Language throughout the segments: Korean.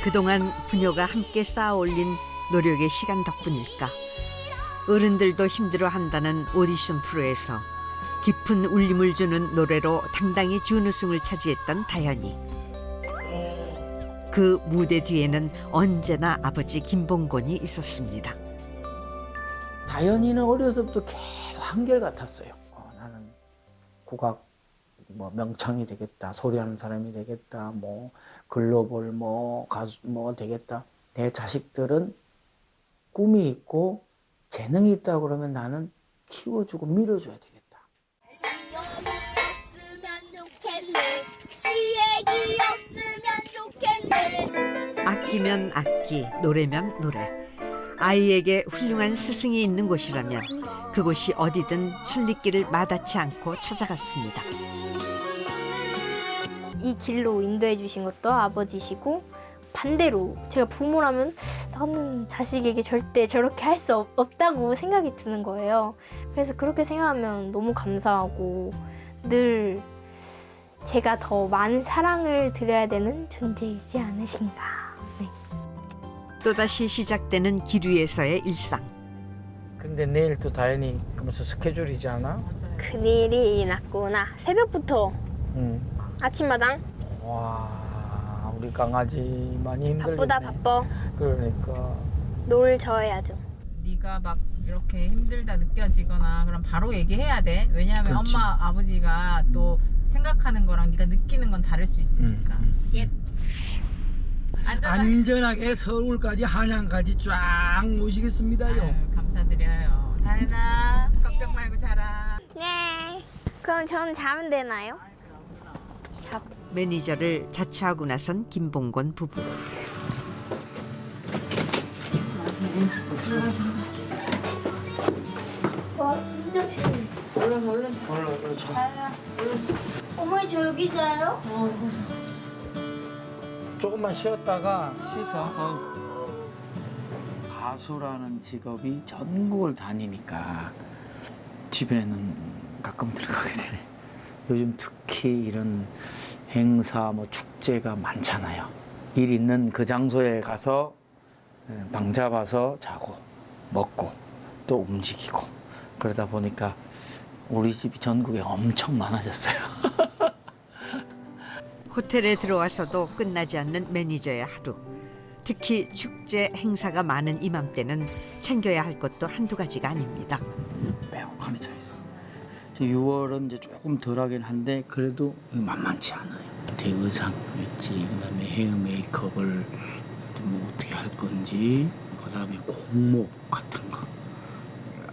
그동안 부녀가 함께 쌓아 올린 노력의 시간 덕분일까. 어른들도 힘들어한다는 오디션 프로에서 깊은 울림을 주는 노래로 당당히 준우승을 차지했던 다현이. 그 무대 뒤에는 언제나 아버지 김봉곤이 있었습니다. 다현이는 어려서부터 계속 한결같았어요. 나는 국악 명창이 되겠다, 소리하는 사람이 되겠다, 글로벌 가수 되겠다. 내 자식들은 꿈이 있고 재능이 있다 그러면 나는 키워주고 밀어줘야 되겠다. 악기면 악기, 노래면 노래. 아이에게 훌륭한 스승이 있는 곳이라면 그곳이 어디든 천리길을 마다치 않고 찾아갔습니다. 이 길로 인도해 주신 것도 아버지시고, 반대로 제가 부모라면 나는 자식에게 절대 저렇게 할 수 없다고 생각이 드는 거예요. 그래서 그렇게 생각하면 너무 감사하고 늘 제가 더 많은 사랑을 드려야 되는 존재이지 않으신가. 네. 또다시 시작되는 길 위에서의 일상. 근데 내일 또 다현이 그러면서 스케줄이지 않아? 큰일이 났구나. 새벽부터 응. 아침마당. 와, 우리 강아지 많이 힘들겠네. 바쁘다 바빠. 그러니까. 놀 져야죠. 네가 막 이렇게 힘들다 느껴지거나 그럼 바로 얘기해야 돼. 왜냐하면 그렇지. 엄마 아버지가 또 생각하는 거랑 네가 느끼는 건 다를 수 있으니까. 예. 안전하게 서울까지 한양까지 쫙 모시겠습니다요. 아유, 감사드려요. 다현아 걱정 말고 자라. 네. 그럼 저는 자면 되나요? 자. 매니저를 자처하고 나선 김봉곤 부부. 와 진짜 편해. 얼른 자. 어머니 저 여기 자요? 조금만 쉬었다가 씻어. 가수라는 직업이 전국을 다니니까 집에는 가끔 들어가게 되네. 요즘 특히 이런 행사, 축제가 많잖아요. 일 있는 그 장소에 가서 방 잡아서 자고 먹고 또 움직이고 그러다 보니까 우리 집이 전국에 엄청 많아졌어요. 호텔에 들어와서도 끝나지 않는 매니저의 하루. 특히 축제 행사가 많은 이맘때는 챙겨야 할 것도 한두 가지가 아닙니다. 빼곡하게 차 있어. 6월은 이제 조금 덜하긴 한데 그래도 만만치 않아요. 대의상 있지, 그다음에 헤어 메이크업을 어떻게 할 건지, 그다음에 공목 같은 거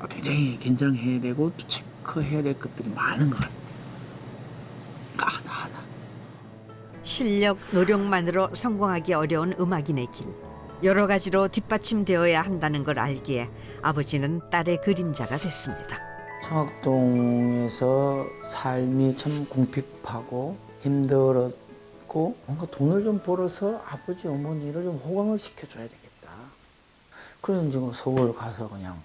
굉장히 긴장해야 되고 또 체크해야 될 것들이 많은 것 같아요. 하나하나. 실력, 노력만으로 성공하기 어려운 음악인의 길. 여러 가지로 뒷받침되어야 한다는 걸 알기에 아버지는 딸의 그림자가 됐습니다. 청학동에서 삶이 참 궁핍하고 힘들었고 뭔가 돈을 좀 벌어서 아버지 어머니를 좀 호강을 시켜줘야 되겠다. 그래서 이제 서울 가서 그냥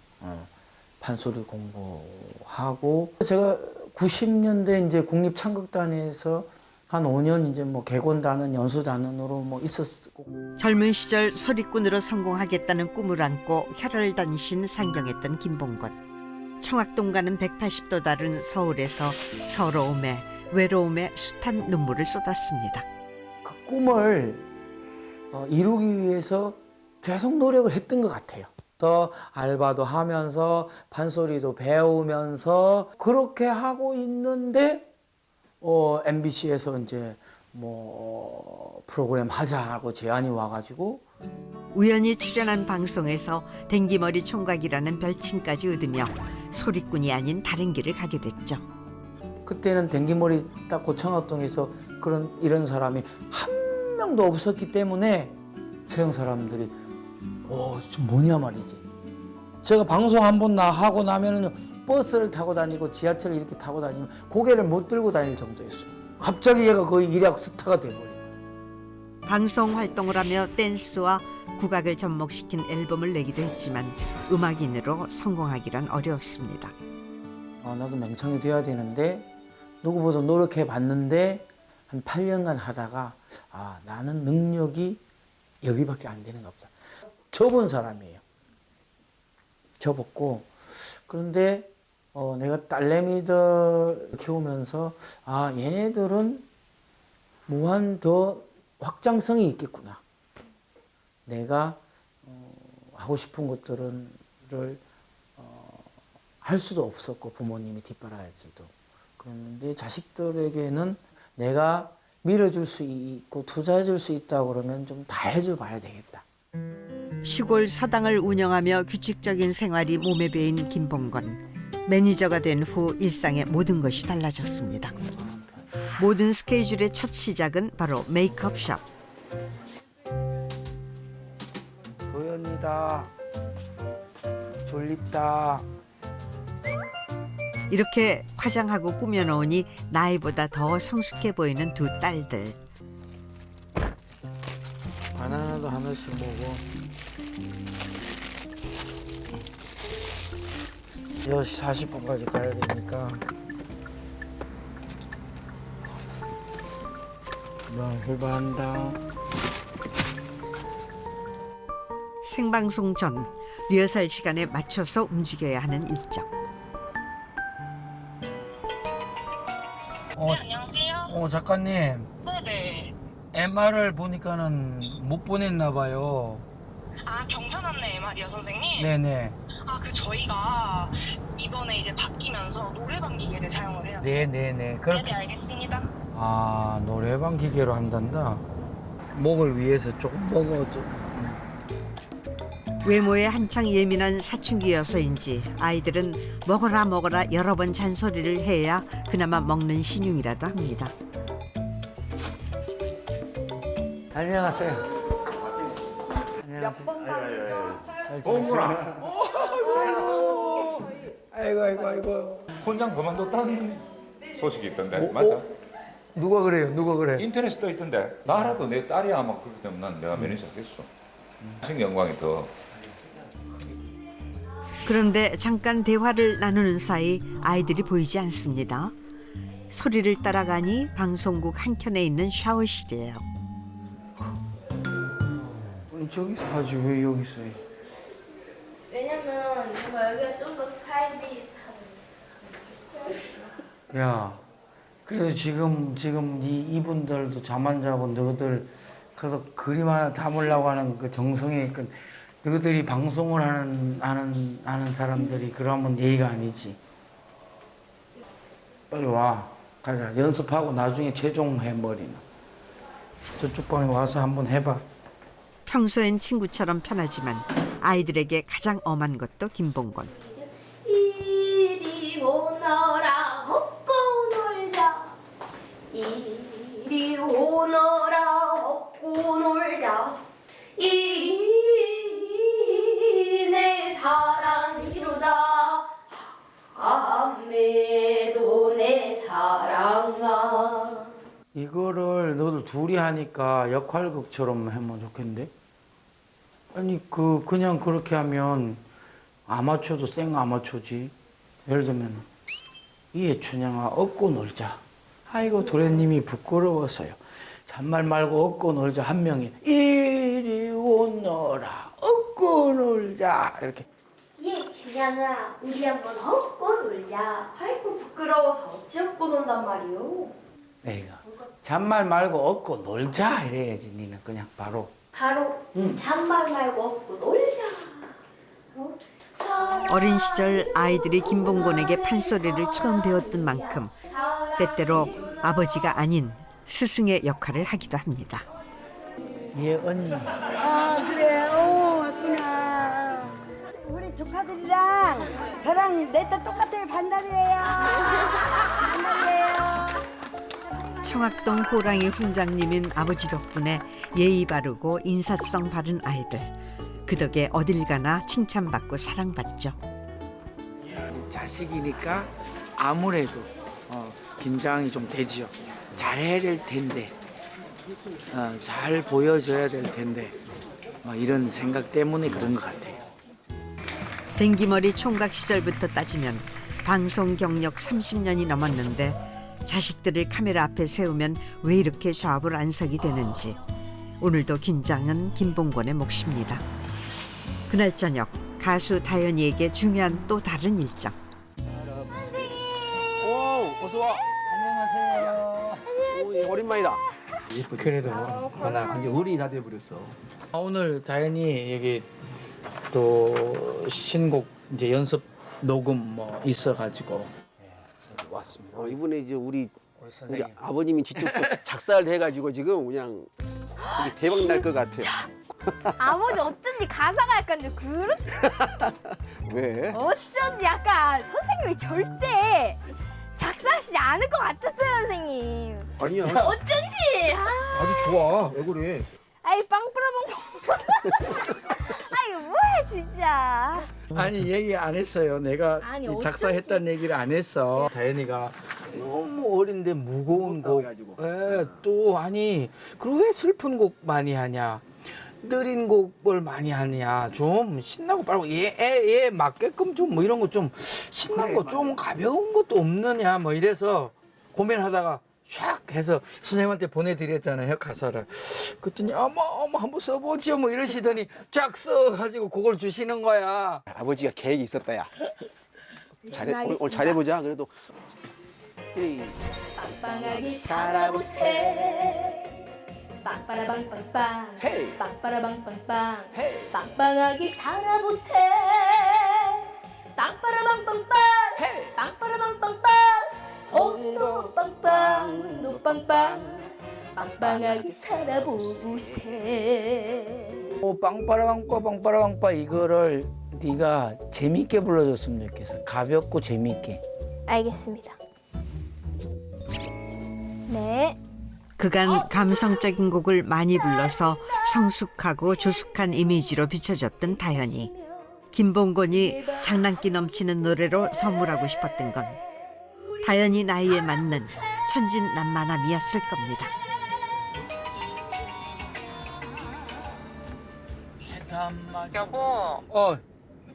판소리 공부하고 제가 90년대 이제 국립창극단에서 한 5년 이제 개건단원, 연수단원으로 있었고. 젊은 시절 소리꾼으로 성공하겠다는 꿈을 안고 혈을 다니신 상경했던 김봉곤. 청학동과는 180도 다른 서울에서 서러움에 외로움에 숱한 눈물을 쏟았습니다. 그 꿈을 이루기 위해서 계속 노력을 했던 것 같아요. 더 알바도 하면서 판소리도 배우면서 그렇게 하고 있는데 MBC에서 이제 프로그램 하자고 제안이 와가지고 우연히 출연한 방송에서 댕기머리 총각이라는 별칭까지 얻으며 소리꾼이 아닌 다른 길을 가게 됐죠. 그때는 댕기머리 딱 고창학동에서 이런 사람이 한 명도 없었기 때문에 서양 사람들이 좀 뭐냐 말이지. 제가 방송 한 번 하고 나면은 버스를 타고 다니고 지하철을 이렇게 타고 다니면 고개를 못 들고 다닐 정도였어요. 갑자기 얘가 거의 일약 스타가 돼버린 거예요. 방송 활동을 하며 댄스와 국악을 접목시킨 앨범을 내기도 했지만 음악인으로 성공하기란 어려웠습니다. 나도 맹창이 돼야 되는데 누구보다 노력해 봤는데 한 8년간 하다가 나는 능력이 여기밖에 안 되는 거 없다. 접은 사람이에요. 접었고 그런데 내가 딸내미들 키우면서 아 얘네들은 무한 더 확장성이 있겠구나. 내가 하고 싶은 것들을 할 수도 없었고 부모님이 뒷바라지도 그랬는데 자식들에게는 내가 밀어줄 수 있고 투자해줄 수 있다고 그러면 좀 다 해줘 봐야 되겠다. 시골 서당을 운영하며 규칙적인 생활이 몸에 배인 김봉건. 매니저가 된 후 일상의 모든 것이 달라졌습니다. 모든 스케줄의 첫 시작은 바로 메이크업 샵. 도연이다. 졸립다. 이렇게 화장하고 꾸며놓으니 나이보다 더 성숙해 보이는 두 딸들. 바나나도 하나씩 먹어. 6시 40분까지 가야 되니까. 나 출발한다. 생방송 전 리허설 시간에 맞춰서 움직여야 하는 일정. 안녕하세요. 작가님. 네네. MR을 보니까는 못 보냈나 봐요. 아, 경산 안내 MR이요, 선생님? 네네. 아, 저희가 이번에 이제 바뀌면서 노래방 기계를 사용을 해요. 네네네. 그렇게. 네네, 알겠습니다. 아, 노래방 기계로 한단다. 목을 위해서 조금 먹어. 좀. 외모에 한창 예민한 사춘기여서인지 아이들은 먹어라 먹어라 여러 번 잔소리를 해야 그나마 먹는 신용이라도 합니다. 안녕하세요. 안녕하세요. 봉구나. 아이고. 혼장 그만뒀다는 소식이 있던데 맞아? 누가 그래요? 누가 그래? 인터넷에 떠 있던데 나라도 내 딸이 아마 그렇기 때문에 난 내가 매니저 하겠어. 무슨 영광이 더. 그런데 잠깐 대화를 나누는 사이 아이들이 보이지 않습니다. 소리를 따라가니 방송국 한켠에 있는 샤워실이에요. 저기서 하지 왜 여기 있어요? 왜냐면 뭔가 여기가 좀 더 프라이빗하고. 야, 그래도 지금 이분들도 잠 안 자고 너희들 그래서 그림 하나 담으려고 하는 그 정성이 그 너희들이 방송을 하는 사람들이 그러면 예의가 아니지. 빨리 와, 가자. 연습하고 나중에 최종 해버리나. 저쪽 방에 와서 한번 해봐. 평소엔 친구처럼 편하지만 아이들에게 가장 엄한 것도 김봉건. 이리 오너라 헛고 놀자. 이리 오너라 헛고 놀자. 내 사랑이로다. 아메도 내 사랑아. 이거를 너희들 둘이 하니까 역할극처럼 하면 좋겠는데? 아니 그냥 그렇게 하면 아마추어도 생 아마추어지. 예를 들면 이에 춘향아 업고 놀자. 아이고 도련님이 부끄러워서요. 잔말 말고 업고 놀자. 한 명이 이리 오너라 업고 놀자 이렇게. 예, 춘향아, 우리 한번 업고 놀자. 아이고 부끄러워서 어찌 업고 논단 말이오. 내가 잔말 말고 업고 놀자 이래야지. 니는 그냥 바로 잔말 말고 업고 놀자. 어린 시절 아이들이 김봉곤에게 판소리를 처음 배웠던 만큼 때때로 아버지가 아닌 스승의 역할을 하기도 합니다. 얘 언니. 아 그래 왔구나. 우리 조카들이랑 저랑 내 딸 똑같아요. 반달이에요. 반달이에요. 청학동 호랑이 훈장님인 아버지 덕분에 예의 바르고 인사성 바른 아이들. 그 덕에 어딜 가나 칭찬받고 사랑받죠. 자식이니까 아무래도 긴장이 좀 되지요. 잘해야 될 텐데, 잘 보여줘야 될 텐데 이런 생각 때문에 그런 것 같아요. 댕기머리 총각 시절부터 따지면 방송 경력 30년이 넘었는데 자식들을 카메라 앞에 세우면 왜 이렇게 좌불안석이 되는지 오늘도 긴장은 김봉곤의 몫입니다. 그날 저녁 가수 다현이에게 중요한 또 다른 일정. 오, 어서 와. 안녕하세요. 오, 오랜만이다. 그래도 나 이제 어른이 다 돼버렸어. 오늘 다현이 여기 또 신곡 이제 연습 녹음 뭐 있어가지고 왔습니다. 이번에 이제 우리 선생님. 아버님이 직접 또 작사를 해가지고 지금 그냥 이게 대박 날 것 같아. 아버지 어쩐지 가사가 약간 좀 그런 왜? 어쩐지 약간 선생님이 절대 작사하시지 않을 것 같았어요, 선생님. 아니야. 어쩐지. 아주 좋아. 왜 그래? 아이 빵빠라빵. 아이 뭐야 진짜. 아니 얘기 안 했어요. 내가 아니, 이 작사했다는 얘기를 안 했어. 다현이가 너무 어린데 무거운 곡. 예, 또 아니 그리고 왜 슬픈 곡 많이 하냐? 느린 곡을 많이 하냐? 좀 신나고 빨고 얘 맞게끔 좀 뭐 이런 거 좀 신난 거 좀 가벼운 것도 없느냐? 뭐 이래서 고민하다가 샥 해서 선생님한테 보내드렸잖아요 가사를. 그랬더니 어머 한번 써보지요 뭐 이러시더니 쫙 써가지고 그걸 주시는 거야. 아버지가 계획이 있었다, 야. 오늘 잘해보자. 그래도. 빵빵하게 살아보세 빵빠라빵빵빵 헤이. 빵빠라빵빵빵 헤이. 빵빵하게 살아보세 빵빠라빵빵빵 헤이. 빵빠라빵빵빵 온도 빵빵 온도 빵빵 빵빵하게 살아보세. 빵빠라빵빠 이거를 네가 재밌게 불러줬으면 좋겠어. 가볍고 재밌게. 알겠습니다. 네. 그간 감성적인 곡을 많이 불러서 성숙하고 조숙한 이미지로 비춰졌던 다현이. 김봉곤이 장난기 넘치는 노래로 선물하고 싶었던 건 다현이 나이에 맞는 천진난만함이었을 겁니다. 여보, 어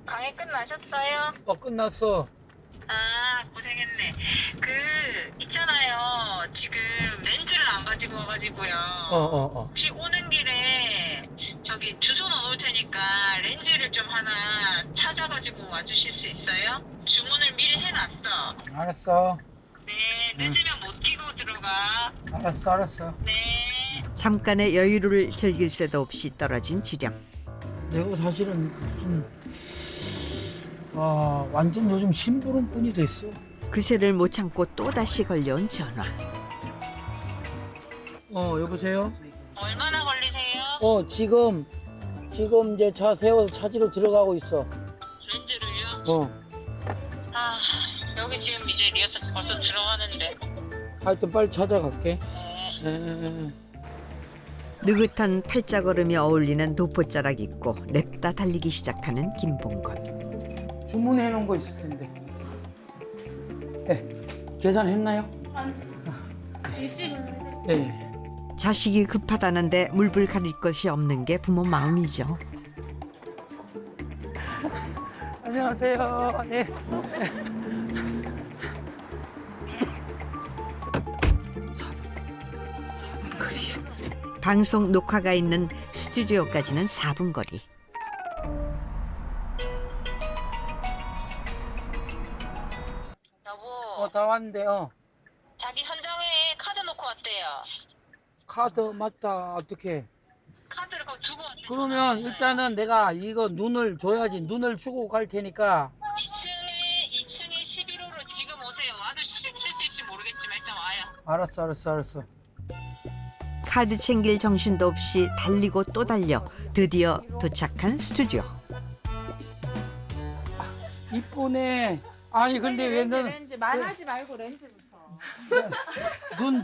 강의 끝나셨어요? 끝났어. 아, 고생했네. 있잖아요. 지금 렌즈를 안 가지고 와가지고요. 혹시 오는 길에 저기 주소 넣어놓을 테니까 렌즈를 좀 하나 찾아가지고 와주실 수 있어요? 주문을 미리 해놨어. 알았어. 네, 늦으면 못 끼고 들어가. 알았어. 네. 잠깐의 여유를 즐길 새도 없이 떨어진 지령. 내가 사실은 무슨 완전 요즘 심부름꾼이 됐어. 그새를 못 참고 또다시 걸려온 전화. 여보세요? 얼마나 걸리세요? 지금 이제 차 세워서 찾으러 들어가고 있어. 렌즈를요? 아, 여기 지금 이제 리허설 벌써 들어가는데. 하여튼 빨리 찾아갈게. 느긋한 팔자걸음이 어울리는 도포자락 입고 냅다 달리기 시작하는 김봉곤. 주문해 놓은 거 있을 텐데. 네, 계산했나요? 네. 자식이 급하다는데 물불 가릴 것이 없는 게 부모 마음이죠. 안녕하세요. 네. 방송 녹화가 있는 스튜디오까지는 4분 거리. 여보, 다 왔는데. 자기 현장에 카드 놓고 왔대요. 카드 맞다. 어떻게? 카드를 거기 두고 왔대. 그러면 일단은 내가 이거 눈을 줘야지. 눈을 주고 갈 테니까. 2층에 11호로 지금 오세요. 와도 쉴 수 있을지 모르겠지만 일단 와요. 알았어. 카드 챙길 정신도 없이 달리고 또 달려 드디어 도착한 스튜디오. 이쁘네. 아니 근데 왜 너는 렌즈 말하지 말고 렌즈부터.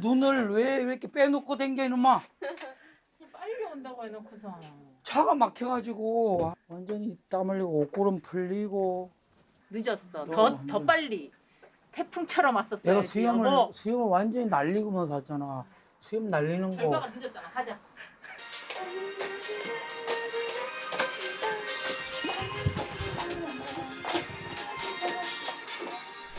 눈을 왜 이렇게 빼놓고 댕겨 이놈아? 빨리 온다고 해놓고서. 차가 막혀가지고 완전히 땀 흘리고 옷구름 풀리고. 늦었어. 더 빨리. 태풍처럼 왔었어요. 내가 수염을 완전히 날리고면서 왔잖아. 수염 날리는 거. 결과가 늦었잖아. 가자.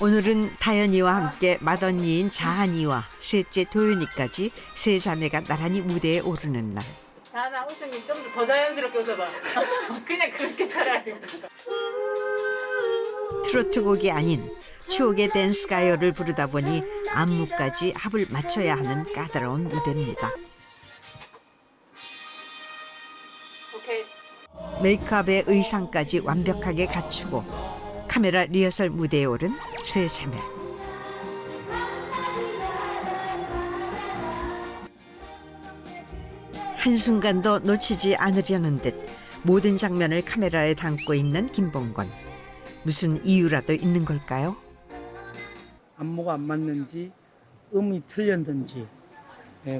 오늘은 다현이와 함께 맏언니인 자한이와 셋째 도윤이까지 세 자매가 나란히 무대에 오르는 날. 자나 웃음이 좀 더 자연스럽게 웃어봐. 그냥 그렇게 차라리. 트로트곡이 아닌 추억의 댄스 가요를 부르다 보니 안무까지 합을 맞춰야 하는 까다로운 무대입니다. 오케이. 메이크업에 의상까지 완벽하게 갖추고 카메라 리허설 무대에 오른 세 자매. 한순간도 놓치지 않으려는 듯 모든 장면을 카메라에 담고 있는 김봉건. 무슨 이유라도 있는 걸까요? 안무가 안 맞는지, 음이 틀렸는지,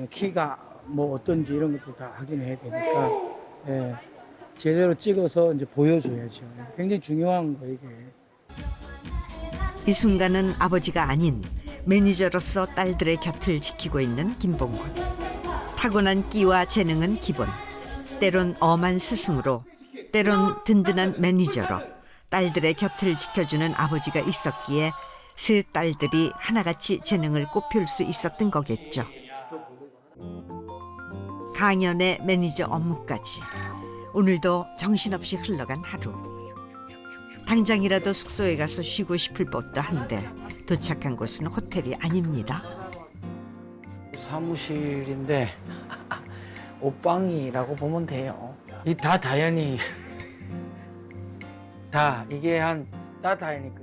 키가 뭐 어떤지 이런 것도 다 확인해야 되니까 제대로 찍어서 이제 보여줘야죠. 굉장히 중요한 거 이게. 이 순간은 아버지가 아닌 매니저로서 딸들의 곁을 지키고 있는 김봉건. 타고난 끼와 재능은 기본. 때론 엄한 스승으로, 때론 든든한 매니저로 딸들의 곁을 지켜주는 아버지가 있었기에 세 딸들이 하나같이 재능을 꽃피울 수 있었던 거겠죠. 강연의 매니저 업무까지. 오늘도 정신없이 흘러간 하루. 당장이라도 숙소에 가서 쉬고 싶을 법도 한데 도착한 곳은 호텔이 아닙니다. 사무실인데 옷방이라고 보면 돼요. 이 다 다현이 다 이게 다 다현이 거.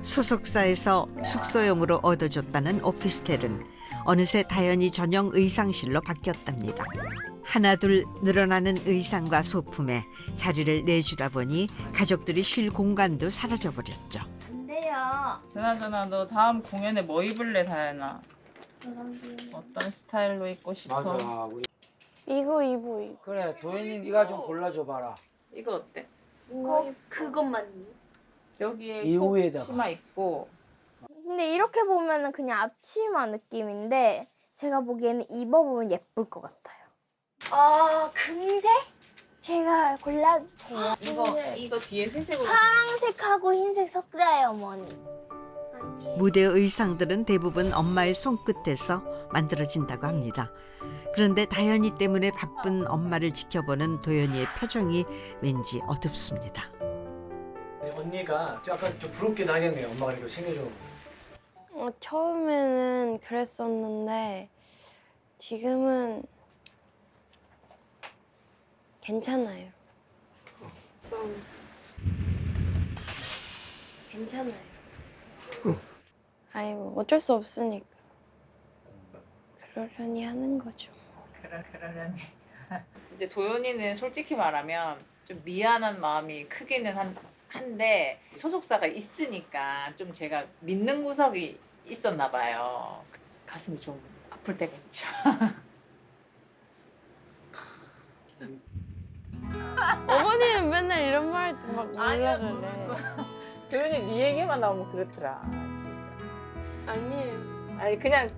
소속사에서 숙소용으로 얻어줬다는 오피스텔은 어느새 다현이 전용 의상실로 바뀌었답니다. 하나둘 늘어나는 의상과 소품에 자리를 내주다 보니 가족들이 쉴 공간도 사라져버렸죠. 안 돼요. 그나저나 너 다음 공연에 뭐 입을래, 다현아? 어떤 스타일로 입고 싶어? 맞아. 우리. 이거 입어. 그래 도현이 네가 좀 골라줘봐라. 이거 어때? 그것만. 여기에 이 속 위에다가. 치마 입고. 근데 이렇게 보면은 그냥 앞치마 느낌인데 제가 보기에는 입어보면 예쁠 것 같아요. 금색? 제가 골라주세요. 이거 뒤에 회색으로. 파란색하고 흰색 섞자예요, 어머니. 무대 의상들은 대부분 엄마의 손끝에서 만들어진다고 합니다. 그런데 다현이 때문에 바쁜 엄마를 지켜보는 도연이의 표정이 왠지 어둡습니다. 언니가 약간 좀 부럽게 나겠네요. 엄마가 이거 챙겨주는 거. 처음에는 그랬었는데 지금은 괜찮아요. 괜찮아요. 아이고 어쩔 수 없으니까 그러려니 하는 거죠. 그러려니. 이제 도연이는 솔직히 말하면 좀 미안한 마음이 크기는 한데 소속사가 있으니까 좀 제가 믿는 구석이 있었나 봐요. 가슴이 좀 아플 때가 있죠. 어머니는 맨날 이런 말 할 때 막 아니야, 뭐라 그래. 도연이 네 얘기만 나오면 그렇더라, 진짜. 아니에요. 아니 그냥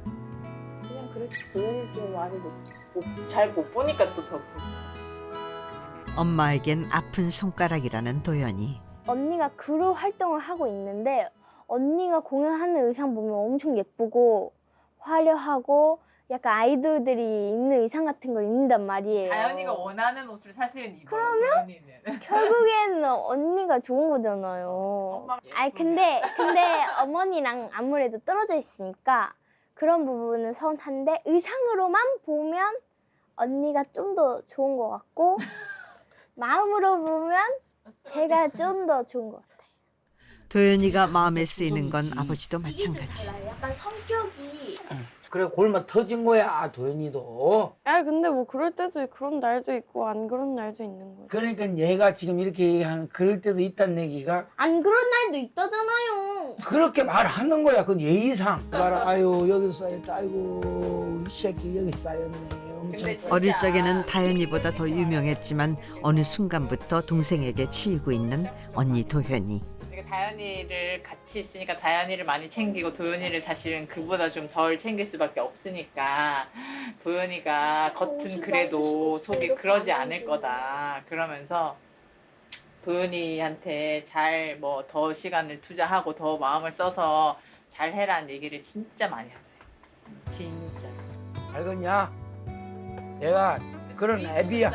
그렇지. 도연이 좀 많이 잘 못 보니까 또 더 그렇고. 엄마에겐 아픈 손가락이라는 도연이. 언니가 그룹 활동을 하고 있는데 언니가 공연하는 의상 보면 엄청 예쁘고 화려하고 약간 아이돌들이 입는 의상 같은 걸 입는단 말이에요. 다현이가 원하는 옷을 사실은 입어요. 그러면 도연이는. 결국에는 언니가 좋은 거잖아요. 엄마 아니 근데 어머니랑 아무래도 떨어져 있으니까 그런 부분은 서운한데 의상으로만 보면 언니가 좀 더 좋은 것 같고 마음으로 보면 제가 좀 더 좋은 것 같아요. 도연이가 마음에 쓰이는 건 아버지도 마찬가지. 약간 성격이 그래 골만 터진 거야 도현이도. 아 근데 뭐 그럴 때도 그런 날도 있고 안 그런 날도 있는 거죠. 그러니까 얘가 지금 이렇게 그럴 때도 있다는 얘기가 안 그런 날도 있다잖아요. 그렇게 말하는 거야. 그건 예의상. 봐라 아유 여기 쌓였다. 아이고 이 새끼 여기 쌓였네. 엄청 쌓였다. 어릴 적에는 다현이보다 더 유명했지만 어느 순간부터 동생에게 치이고 있는 언니 도현이. 다현이를 같이 있으니까 다현이를 많이 챙기고 도연이를 사실은 그보다 좀 덜 챙길 수밖에 없으니까 도연이가 겉은 그래도 속이 그러지 않을 거다 그러면서 도연이한테 잘 뭐 더 시간을 투자하고 더 마음을 써서 잘 해라는 얘기를 진짜 많이 하세요. 진짜. 알겠냐? 내가 그런 애비야.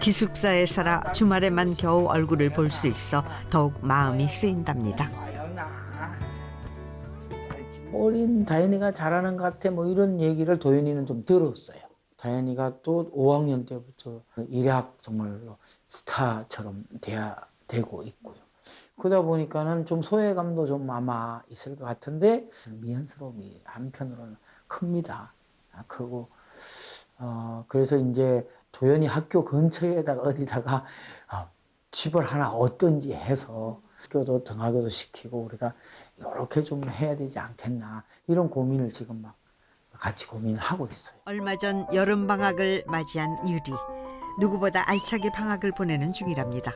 기숙사에 살아 주말에만 겨우 얼굴을 볼 수 있어 더욱 마음이 쓰인답니다. 어린 다현이가 잘하는 것 같아 뭐 이런 얘기를 도현이는 좀 들었어요. 다현이가 또 5학년 때부터 일학 정말로 스타처럼 되고 있고요. 그러다 보니까는 좀 소외감도 좀 아마 있을 것 같은데 미안스러움이 한편으로는 큽니다. 크고 그래서 이제 도현이 학교 근처에다가 어디다가 집을 하나 얻든지 해서 학교도 등하교도 시키고 우리가 이렇게 좀 해야 되지 않겠나 이런 고민을 지금 막 같이 고민을 하고 있어요. 얼마 전 여름 방학을 맞이한 유리. 누구보다 알차게 방학을 보내는 중이랍니다.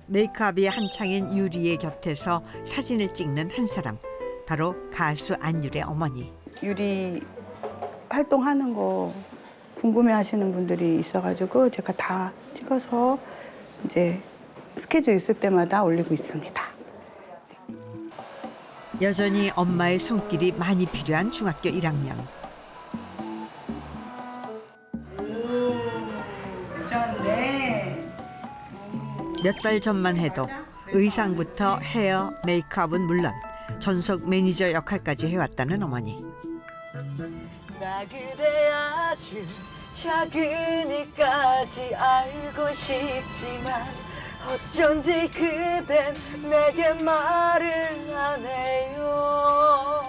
메이크업이 한창인 유리의 곁에서 사진을 찍는 한 사람. 바로 가수 안율의 어머니. 유리 활동하는 거 궁금해하시는 분들이 있어가지고 제가 다 찍어서 이제 스케줄 있을 때마다 올리고 있습니다. 여전히 엄마의 손길이 많이 필요한 중학교 1학년. 괜찮네. 몇 달 전만 해도 의상부터 헤어, 메이크업은 물론 전속 매니저 역할까지 해왔다는 어머니. 나 그대 아주 작은 일까지 알고 싶지만 어쩐지 그댄 내게 말을 안 해요.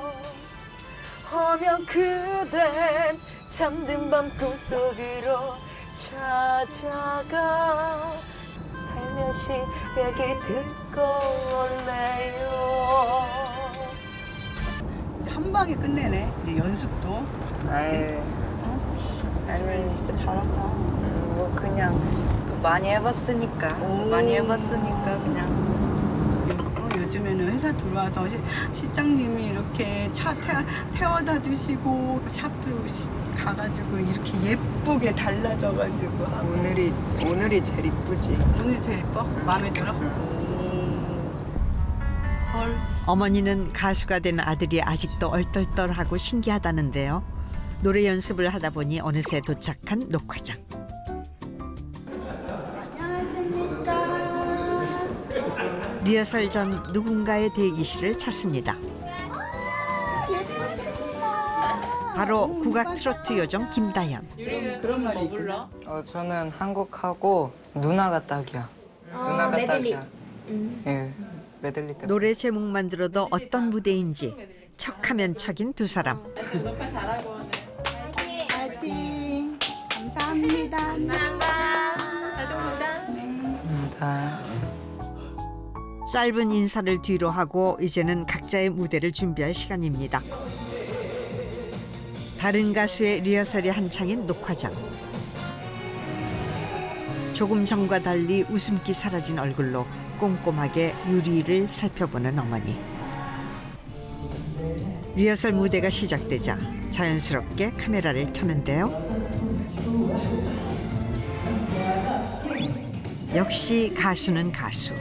허면 그댄 잠든 밤 꿈속으로 찾아가 살며시 얘기 듣고 올래요. 이제 한 방에 끝내네. 이제 연습도. 아유, 아니 진짜 잘한다. 뭐 그냥 많이 해봤으니까 그냥. 요즘에는 회사 들어와서 시장님이 이렇게 차 태워다 주시고 샵도 가가지고 이렇게 예쁘게 달라져가지고 하고. 오늘이 제일 이쁘지. 오늘이 제일 예뻐? 마음에 들어? 헐. 어머니는 가수가 된 아들이 아직도 얼떨떨하고 신기하다는데요. 노래 연습을 하다 보니 어느새 도착한 녹화장. 리허설 전 누군가의 대기실을 찾습니다. 바로 국악 트로트 요정 김다현. 유리는 그런 거 불러? 저는 한국하고 누나가 딱이야. 누나가 메들리. 딱이야. 예, 메들리 때. 노래 제목만 들어도 어떤 무대인지 척하면 척인 두 사람. 녹화 잘하고 오늘. 파이팅! 감사합니다. 감사합니다. 나중 보자. 감사합니다. 짧은 인사를 뒤로 하고 이제는 각자의 무대를 준비할 시간입니다. 다른 가수의 리허설이 한창인 녹화장. 조금 전과 달리 웃음기 사라진 얼굴로 꼼꼼하게 유리를 살펴보는 어머니. 리허설 무대가 시작되자 자연스럽게 카메라를 켜는데요. 역시 가수는 가수.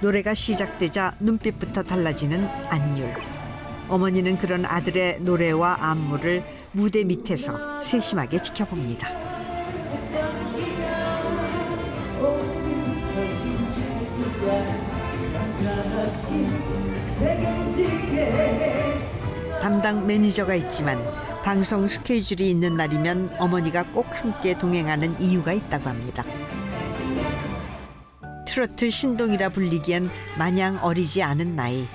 노래가 시작되자 눈빛부터 달라지는 안율. 어머니는 그런 아들의 노래와 안무를 무대 밑에서 세심하게 지켜봅니다. 담당 매니저가 있지만 방송 스케줄이 있는 날이면 어머니가 꼭 함께 동행하는 이유가 있다고 합니다. 트로트 신동이라 불리기엔 마냥 어리지 않은 나이.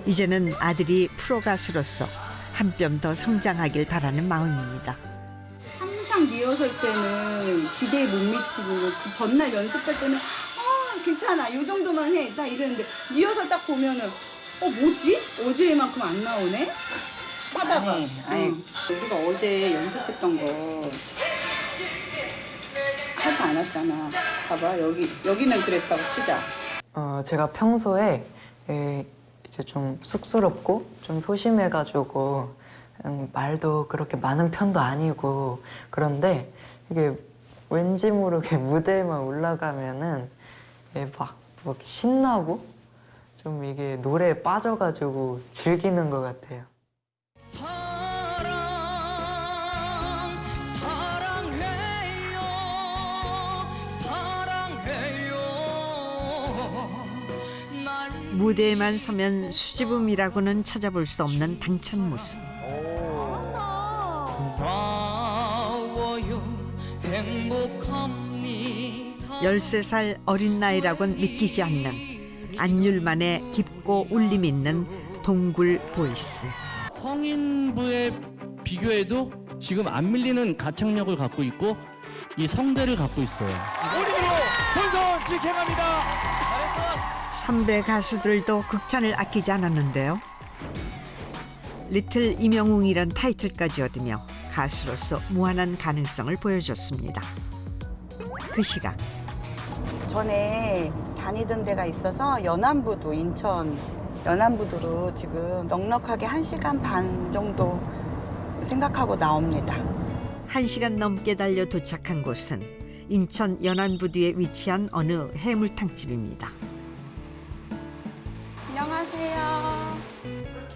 이제는 아들이 프로 가수로서 한 뼘 더 성장하길 바라는 마음입니다. 항상 리허설 때는 기대에 못 미치고 그 전날 연습할 때는 괜찮아 이 정도만 해 딱 이랬는데 리허설 딱 보면은 뭐지? 어제만큼 안 나오네? 하다가 아니 우리가 어제 연습했던 거 하지 않았잖아. 봐봐 여기는 그랬다고 치자. 제가 평소에 이제 좀 쑥스럽고 좀 소심해가지고 말도 그렇게 많은 편도 아니고 그런데 이게 왠지 모르게 무대에만 올라가면은 막 신나고 좀 이게 노래에 빠져가지고 즐기는 것 같아요. 무대에만 서면 수줍음이라고는 찾아볼 수 없는 당찬 모습. 13살 어린 나이라곤 믿기지 않는 안율만의 깊고 울림 있는 동굴 보이스. 성인부에 비교해도 지금 안 밀리는 가창력을 갖고 있고 이 성대를 갖고 있어요. 올림으로 본선 직행합니다. 선배 가수들도 극찬을 아끼지 않았는데요. 리틀 임영웅이란 타이틀까지 얻으며 가수로서 무한한 가능성을 보여줬습니다. 그 시각 전에 다니던 데가 있어서 연안부두, 인천 연안부두로 지금 넉넉하게 1시간 반 정도 생각하고 나옵니다. 1시간 넘게 달려 도착한 곳은 인천 연안부두에 위치한 어느 해물탕집입니다. 안녕하세요.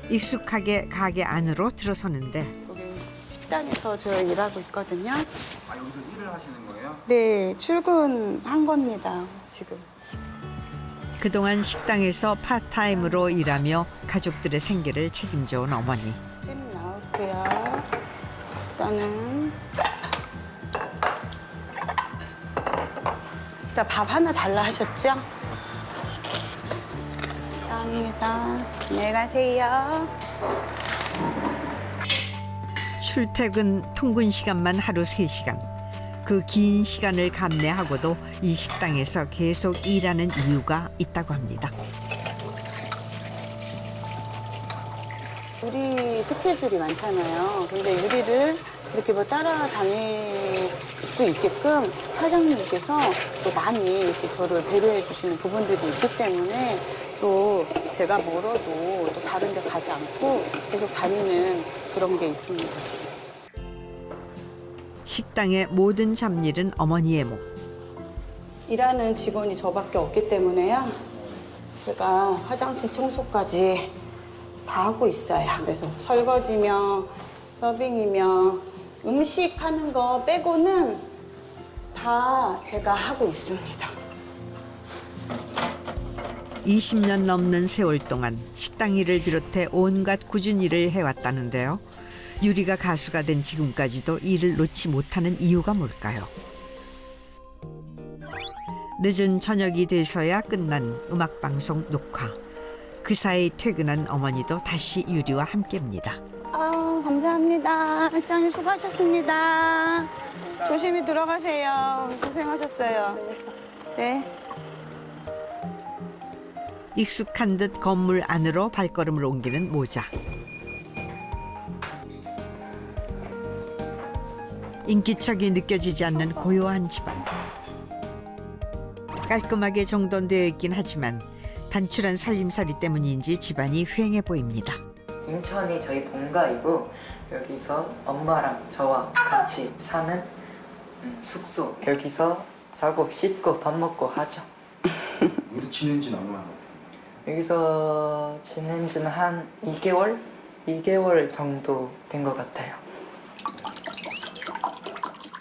익숙하게 가게 안으로 들어서는데 식당에서 저 일하고 있거든요. 아, 여기서 일을 하시는 거예요? 네, 출근한 겁니다, 지금. 그동안 식당에서 파타임으로 일하며 가족들의 생계를 책임져온 어머니. 찜 나올게요. 일단은 일단 밥 하나 달라 하셨죠? 감사합니다. 안녕히 가세요. 출퇴근 통근 시간만 하루 3시간. 그 긴 시간을 감내하고도 이 식당에서 계속 일하는 이유가 있다고 합니다. 우리 스케줄이 많잖아요. 근데 우리를 이렇게 뭐 따라다닐 수 있게끔 사장님께서 또 많이 이렇게 저를 배려해 주시는 부분들이 있기 때문에 또 제가 멀어도 또 다른 데 가지 않고 계속 다니는 그런 게 있습니다. 식당의 모든 잡일은 어머니의 몫. 일하는 직원이 저밖에 없기 때문에요. 제가 화장실 청소까지 다 하고 있어요. 그래서 설거지며 서빙이며 음식 하는 거 빼고는 다 제가 하고 있습니다. 20년 넘는 세월 동안 식당 일을 비롯해 온갖 꾸준히 일을 해왔다는데요. 유리가 가수가 된 지금까지도 일을 놓지 못하는 이유가 뭘까요? 늦은 저녁이 돼서야 끝난 음악방송 녹화. 그 사이 퇴근한 어머니도 다시 유리와 함께입니다. 감사합니다. 회장님 수고하셨습니다. 조심히 들어가세요. 고생하셨어요. 네. 익숙한 듯 건물 안으로 발걸음을 옮기는 모자. 인기척이 느껴지지 않는 고요한 집안. 깔끔하게 정돈되어 있긴 하지만 단출한 살림살이 때문인지 집안이 휑해 보입니다. 인천이 저희 본가이고 여기서 엄마랑 저와 같이 사는 숙소. 여기서 자고 씻고 밥 먹고 하죠. 여기서 지낸 지는 얼마나? 여기서 지낸 지는 한 2개월? 2개월 정도 된 것 같아요.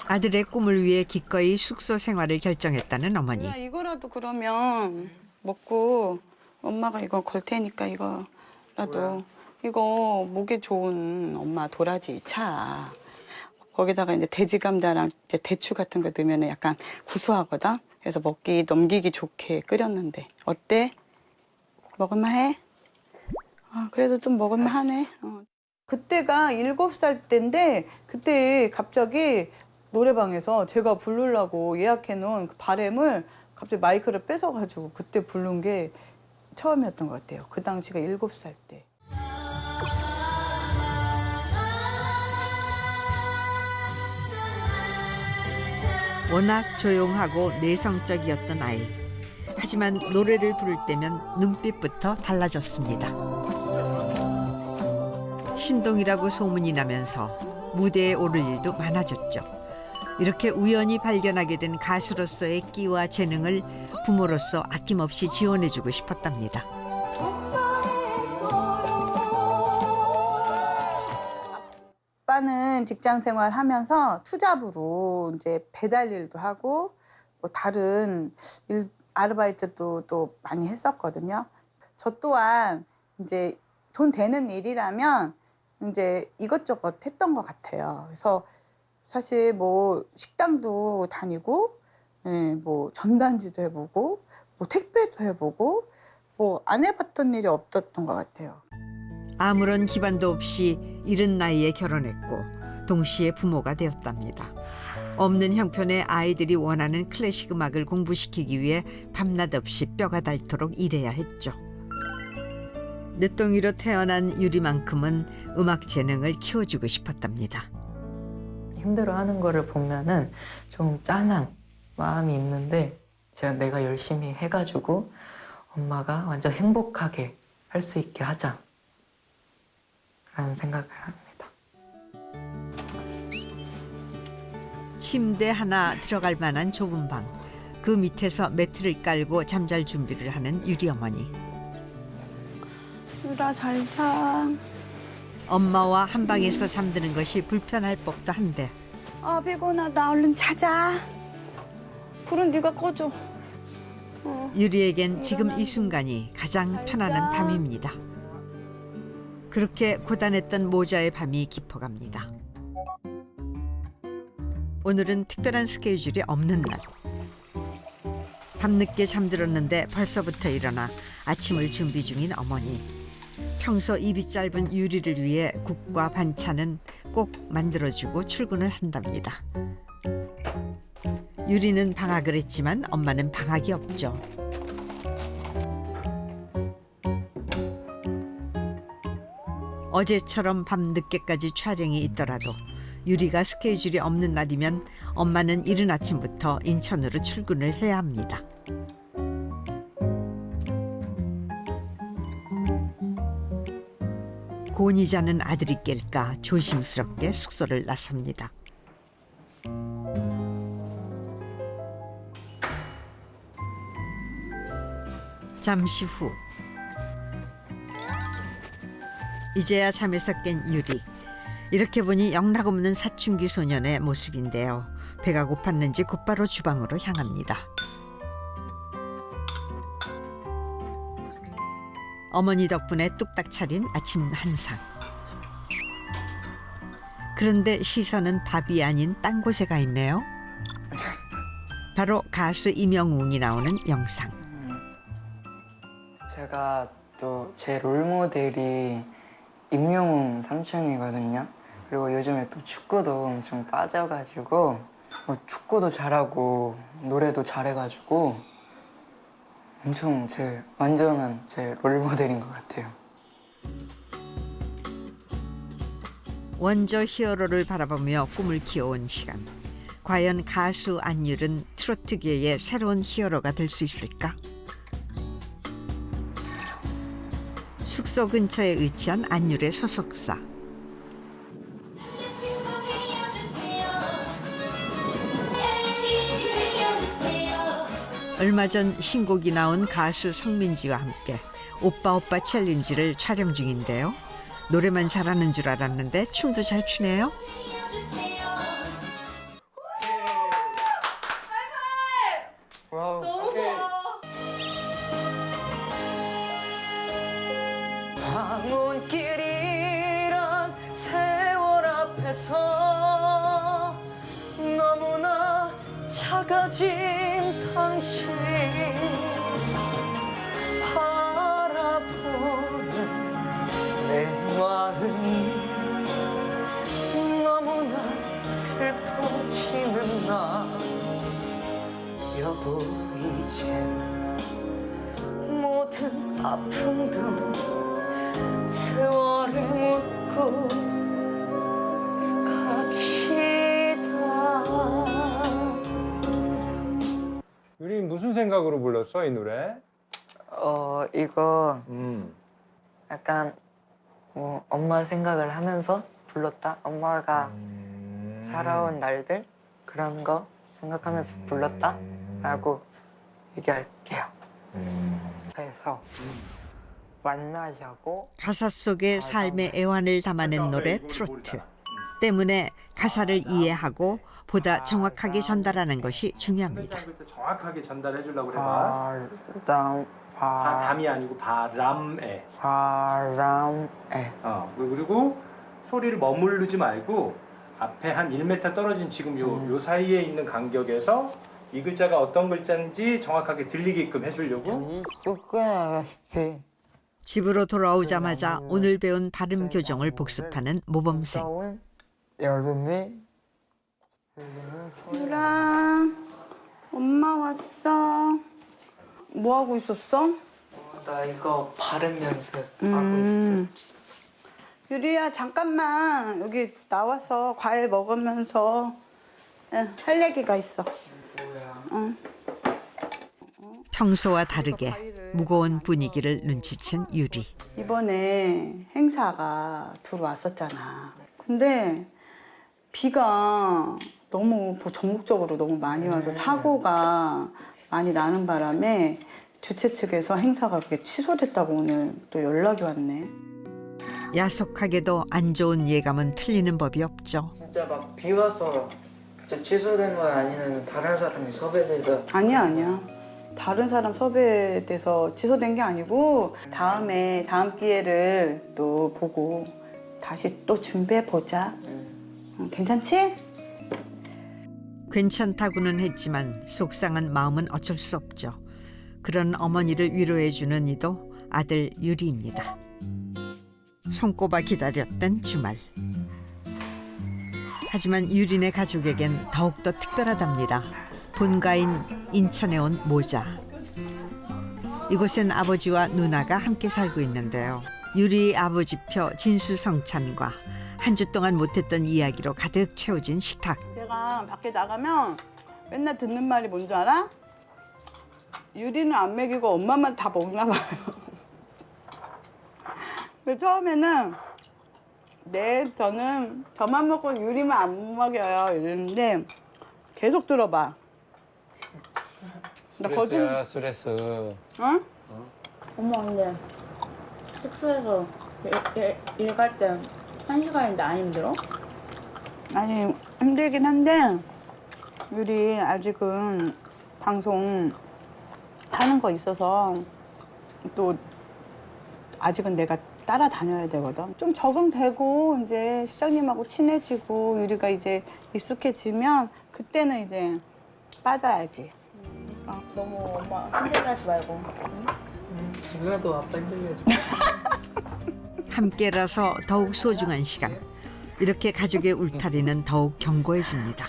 아들의 꿈을 위해 기꺼이 숙소 생활을 결정했다는 어머니. 이거라도 그러면 먹고 엄마가 이거 걸 테니까 이거라도. 뭐야? 이거 목에 좋은 엄마 도라지 차. 거기다가 이제 돼지 감자랑 이제 대추 같은 거 넣으면 약간 구수하거든. 그래서 넘기기 좋게 끓였는데 어때? 먹을만해? 그래도 좀 먹을만하네. 그때가 7살 때인데 그때 갑자기 노래방에서 제가 부르려고 예약해놓은 그 바램을 갑자기 마이크를 뺏어가지고 그때 부른 게 처음이었던 것 같아요. 그 당시가 7살 때. 워낙 조용하고 내성적이었던 아이. 하지만 노래를 부를 때면 눈빛부터 달라졌습니다. 신동이라고 소문이 나면서 무대에 오를 일도 많아졌죠. 이렇게 우연히 발견하게 된 가수로서의 끼와 재능을 부모로서 아낌없이 지원해주고 싶었답니다. 아빠는 직장 생활하면서 투잡으로 이제 배달 일도 하고 뭐 다른 일 아르바이트도 또 많이 했었거든요. 저 또한 이제 돈 되는 일이라면 이제 이것저것 했던 것 같아요. 그래서 사실 뭐 식당도 다니고, 예, 뭐 전단지도 해보고, 뭐 택배도 해보고, 뭐 안 해봤던 일이 없었던 것 같아요. 아무런 기반도 없이 이른 나이에 결혼했고 동시에 부모가 되었답니다. 없는 형편에 아이들이 원하는 클래식 음악을 공부시키기 위해 밤낮 없이 뼈가 닳도록 일해야 했죠. 늦둥이로 태어난 유리만큼은 음악 재능을 키워주고 싶었답니다. 힘들어하는 거를 보면은 좀 짠한 마음이 있는데 내가 열심히 해가지고 엄마가 완전 행복하게 할 수 있게 하자 라는 생각을 합니다. 침대 하나 들어갈 만한 좁은 방, 그 밑에서 매트를 깔고 잠잘 준비를 하는 유리 어머니. 유라 잘 자. 엄마와 한 방에서 잠드는 것이 불편할 법도 한데 피곤하다. 얼른 자자. 불은 네가 꺼줘. 유리에겐 지금 이 순간이 가장 편안한 밤입니다. 그렇게 고단했던 모자의 밤이 깊어갑니다. 오늘은 특별한 스케줄이 없는 날. 밤늦게 잠들었는데 벌써부터 일어나 아침을 준비 중인 어머니. 평소 입이 짧은 유리를 위해 국과 반찬은 꼭 만들어주고 출근을 한답니다. 유리는 방학을 했지만 엄마는 방학이 없죠. 어제처럼 밤늦게까지 촬영이 있더라도 유리가 스케줄이 없는 날이면 엄마는 이른 아침부터 인천으로 출근을 해야 합니다. 곤히 자는 아들이 깰까 조심스럽게 숙소를 나섭니다. 잠시 후 이제야 잠에서 깬 유리. 이렇게 보니 영락없는 사춘기 소년의 모습인데요. 배가 고팠는지 곧바로 주방으로 향합니다. 어머니 덕분에 뚝딱 차린 아침 한상. 그런데 시선은 밥이 아닌 딴 곳에 가 있네요. 바로 가수 임영웅이 나오는 영상. 제가 또 제 롤모델이 임영웅 삼촌이거든요. 그리고 요즘에 또 축구도 엄청 빠져가지고 축구도 잘하고 노래도 잘해가지고 엄청 완전한 제 롤모델인 것 같아요. 원조 히어로를 바라보며 꿈을 키워온 시간. 과연 가수 안율은 트로트계의 새로운 히어로가 될 수 있을까? 숙소 근처에 위치한 안율의 소속사. 얼마 전 신곡이 나온 가수 성민지와 함께 오빠 오빠 챌린지를 촬영 중인데요. 노래만 잘하는 줄 알았는데 춤도 잘 추네요. 방문길이란 세월 앞에서 너무나 작아진 당신 바라보는 내 마음이 너무나 슬퍼지는 나. 여보 이젠 모든 아픔도 세월에 묻고 갑시다. 유리 무슨 생각으로 불렀어 이 노래? 이거 약간 엄마 생각을 하면서 불렀다. 엄마가 살아온 날들 그런 거 생각하면서 불렀다라고 얘기할게요. 그래서 만나자고. 가사 속에 삶의 애환을 담아낸 노래 트로트. 때문에 가사를 이해하고 보다 정확하게 전달하는 것이 중요합니다. 정확하게 전달해 주려고 그래봐. 일단 바담이 아니고 바람에. 바람에. 그리고 소리를 머무르지 말고 앞에 한 1m 떨어진 지금 요 사이에 있는 간격에서 이 글자가 어떤 글자인지 정확하게 들리게끔 해주려고. 집으로 돌아오자마자 오늘 배운 발음 교정을 복습하는 모범생. 여름에. 유랑, 엄마 왔어. 뭐 하고 있었어? 나 이거 발음 연습하고 있어. 유리야, 잠깐만 여기 나와서 과일 먹으면서 할 얘기가 있어. 뭐야? 평소와 다르게 무거운 분위기를 눈치챈 유리. 이번에 행사가 들어왔었잖아. 근데 비가 너무 전국적으로 너무 많이 와서 사고가 많이 나는 바람에 주최 측에서 행사가 그게 취소됐다고 오늘 또 연락이 왔네. 야속하게도 안 좋은 예감은 틀리는 법이 없죠. 진짜 막 비 와서 진짜 취소된 거 아니면 다른 사람이 섭외돼서. 아니야. 다른 사람 섭외돼서 취소된 게 아니고 다음 기회를 또 보고 다시 또 준비해 보자. 괜찮지? 괜찮다고는 했지만 속상한 마음은 어쩔 수 없죠. 그런 어머니를 위로해주는 이도 아들 유리입니다. 손꼽아 기다렸던 주말. 하지만 유리네 가족에겐 더욱더 특별하답니다. 본가인 인천에 온 모자. 이곳엔 아버지와 누나가 함께 살고 있는데요. 유리 아버지표 진수성찬과 한 주 동안 못했던 이야기로 가득 채워진 식탁. 내가 밖에 나가면 맨날 듣는 말이 뭔지 알아? 유리는 안 먹이고 엄마만 다 먹나 봐요. 근데 처음에는 저는 저만 먹고 유리만 안 먹여요 이랬는데 계속 들어봐. 스트레스야, 스트레스. 응? 엄마 근데 숙소에서 일 갈 때 1시간인데 안 힘들어? 아니 힘들긴 한데 유리 아직은 방송 하는 거 있어서 또 아직은 내가 따라다녀야 되거든. 좀 적응되고 이제 시장님하고 친해지고 유리가 이제 익숙해지면 그때는 이제 빠져야지. 너무 엄마 힘들게 하지 말고. 누나도 아빠 힘들게 하지. 함께라서 더욱 소중한 시간. 이렇게 가족의 울타리는 더욱 견고해집니다.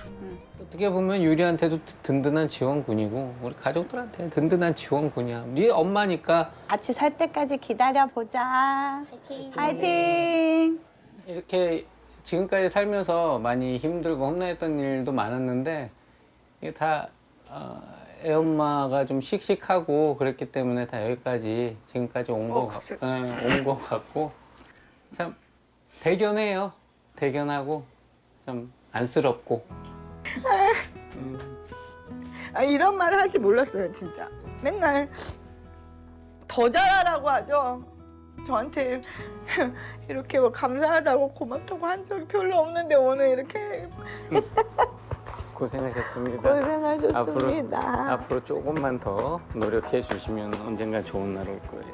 어떻게 보면 유리한테도 든든한 지원군이고 우리 가족들한테 든든한 지원군이야. 네 엄마니까 같이 살 때까지 기다려보자. 화이팅! 이렇게 지금까지 살면서 많이 힘들고 험난했던 일도 많았는데 이게 다 애엄마가 좀 씩씩하고 그랬기 때문에 다 여기까지 지금까지 온 거 같고 참 대견해요. 대견하고 좀 안쓰럽고. 이런 말을 할지 몰랐어요 진짜. 맨날 더 잘하라고 하죠. 저한테 이렇게 뭐 감사하다고 고맙다고 한 적이 별로 없는데 오늘 이렇게 고생하셨습니다. 고생하셨습니다. 앞으로 조금만 더 노력해 주시면 언젠가 좋은 날 올 거예요.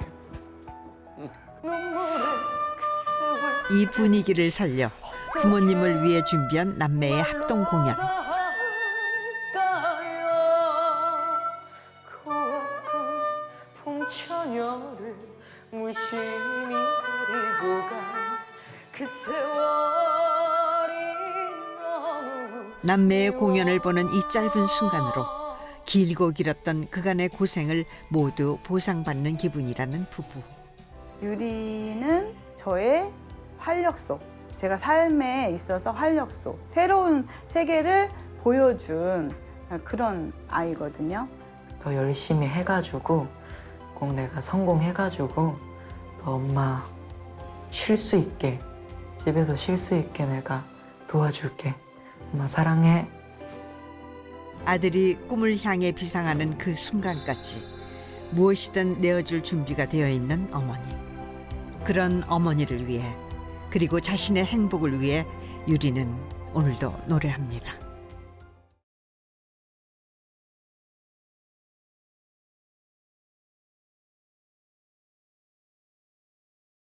이 분위기를 살려 부모님을 위해 준비한 남매의 합동 공연. 남매의 공연을 보는 이 짧은 순간으로 길고 길었던 그간의 고생을 모두 보상받는 기분이라는 부부. 유리는 저의 활력소, 제가 삶에 있어서 활력소, 새로운 세계를 보여준 그런 아이거든요. 더 열심히 해가지고 꼭 내가 성공해가지고 더 엄마 쉴 수 있게, 집에서 쉴 수 있게 내가 도와줄게. 엄마 사랑해. 아들이 꿈을 향해 비상하는 그 순간까지 무엇이든 내어줄 준비가 되어 있는 어머니. 그런 어머니를 위해, 그리고 자신의 행복을 위해 유리는 오늘도 노래합니다.